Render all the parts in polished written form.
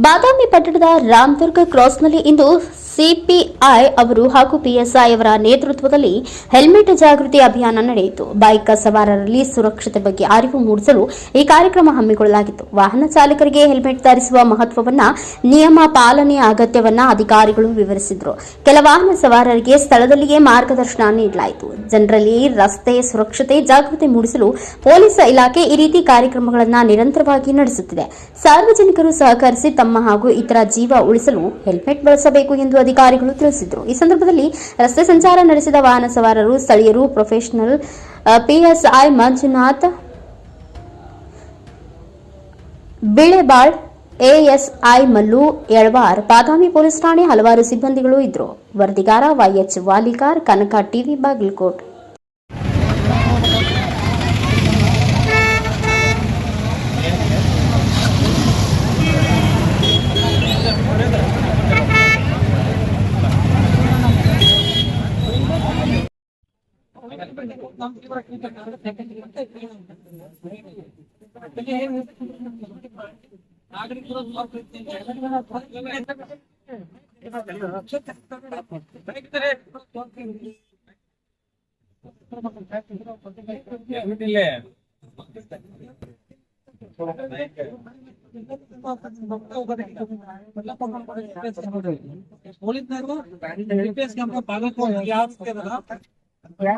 ಬಾದಾಮಿ ಪಟ್ಟಣದ ರಾಮದುರ್ಗ ಕ್ರಾಸ್ನಲ್ಲಿ ಇಂದು ಸಿಪಿಐ ಅವರು ಹಾಗೂ ಪಿಎಸ್ಐ ಅವರ ನೇತೃತ್ವದಲ್ಲಿ ಹೆಲ್ಮೆಟ್ ಜಾಗೃತಿ ಅಭಿಯಾನ ನಡೆಯಿತು. ಬೈಕ್ ಸವಾರರಲ್ಲಿ ಸುರಕ್ಷತೆ ಬಗ್ಗೆ ಅರಿವು ಮೂಡಿಸಲು ಈ ಕಾರ್ಯಕ್ರಮ ಹಮ್ಮಿಕೊಳ್ಳಲಾಗಿತ್ತು. ವಾಹನ ಚಾಲಕರಿಗೆ ಹೆಲ್ಮೆಟ್ ಧರಿಸುವ ಮಹತ್ವವನ್ನ, ನಿಯಮ ಪಾಲನೆಯ ಅಗತ್ಯವನ್ನ ಅಧಿಕಾರಿಗಳು ವಿವರಿಸಿದರು. ಕೆಲ ವಾಹನ ಸವಾರರಿಗೆ ಸ್ಥಳದಲ್ಲಿಯೇ ಮಾರ್ಗದರ್ಶನ ನೀಡಲಾಯಿತು. ಜನರಲ್ಲಿ ರಸ್ತೆ ಸುರಕ್ಷತೆ ಜಾಗೃತಿ ಮೂಡಿಸಲು ಪೊಲೀಸ್ ಇಲಾಖೆ ಈ ರೀತಿ ಕಾರ್ಯಕ್ರಮಗಳನ್ನು ನಿರಂತರವಾಗಿ ನಡೆಸುತ್ತಿದೆ. ಸಾರ್ವಜನಿಕರು ಸಹಕರಿಸಿ ತಮ್ಮ ಹಾಗೂ ಇತರ ಜೀವ ಉಳಿಸಲು ಹೆಲ್ಮೆಟ್ ಬಳಸಬೇಕು ಎಂದು ಅಧಿಕಾರಿಗಳು ತಿಳಿಸಿದರು. ಈ ಸಂದರ್ಭದಲ್ಲಿ ರಸ್ತೆ ಸಂಚಾರ ನಡೆಸಿದ ವಾಹನ ಸವಾರರು, ಸ್ಥಳೀಯರು, professional PSI Manjunath, Bilebal, ASI Mallu, Yalavar, Badami police ಠಾಣೆ ಹಲವಾರು ಸಿಬ್ಬಂದಿಗಳು ಇದ್ದರು. ವರದಿಗಾರ ವೈಎಚ್ ವಾಲಿಕಾರ್, ಕನಕ ಟಿವಿ, ಬಾಗಲಕೋಟ್.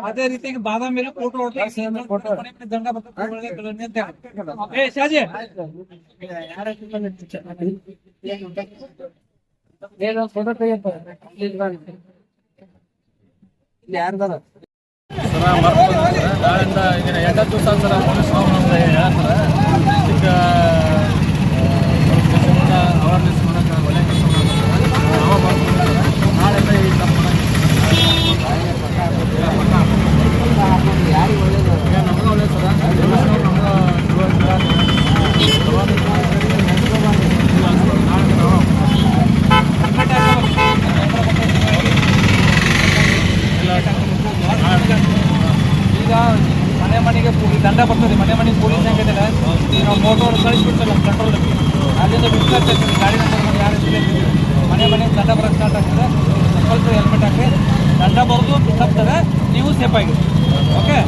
ಅದೇ ರೀತಿ ಬಾದಾಮಿ ಫೋಟೋ ದಂಡ ಶಾಜಿ ಫೋಟೋ ಯಾರ್ದಾರ ನಾಳಿಂದ ಈಗ 2 ದಿವಸ ಸರ ಪೊಲೀಸ್ ಈಗ ಅವೇರ್ನೆಸ್ ಮಾಡೋಕೆ ಒಳ್ಳೆ ಕೆಲಸ ಮಾಡ್ತಾರೆ. ನಾಳೆಲ್ಲ ಈ ಯಾರಿಗೆ ಒಳ್ಳೇದು ನಮ್ಗೆ ಒಳ್ಳೆ ಸರ ಈಗ ಮನೆಗೆ ದಂಡ ಬರ್ತದೆ. ಮನೆಗೆ ಪೊಲೀಸ್ ಹೆಂಗಿದ್ದಾರೆ, ನಾವು ಮೋಟರ್ ಕಳಿಸ್ಬಿಡ್ತಲ್ಲ ಕಂಟ್ರೋಲ್, ಅಲ್ಲಿಂದ ಬಿಡ್ತಾರೆ ಗಾಡಿ ನಂಬರ್ ಯಾರು ಮನೆಗೆ ದಂಡ ಬರೋಕ್ಕೆ ಸ್ಟಾರ್ಟ್ ಆಗ್ತದೆ. ಸ್ವಲ್ಪ ಹೆಲ್ಮೆಟ್ ಹಾಕಿ, ದಂಡ ಬರೋದು ತಪ್ತಾರೆ, ನೀವು ಸೇಫ್ ಆಗಿ. ಓಕೆ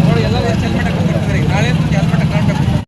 ನೋಡಿ, ಎಲ್ಲರೂ ಹೆಲ್ಮೆಟ್ ಹಾಕಿ ನಾಳೆ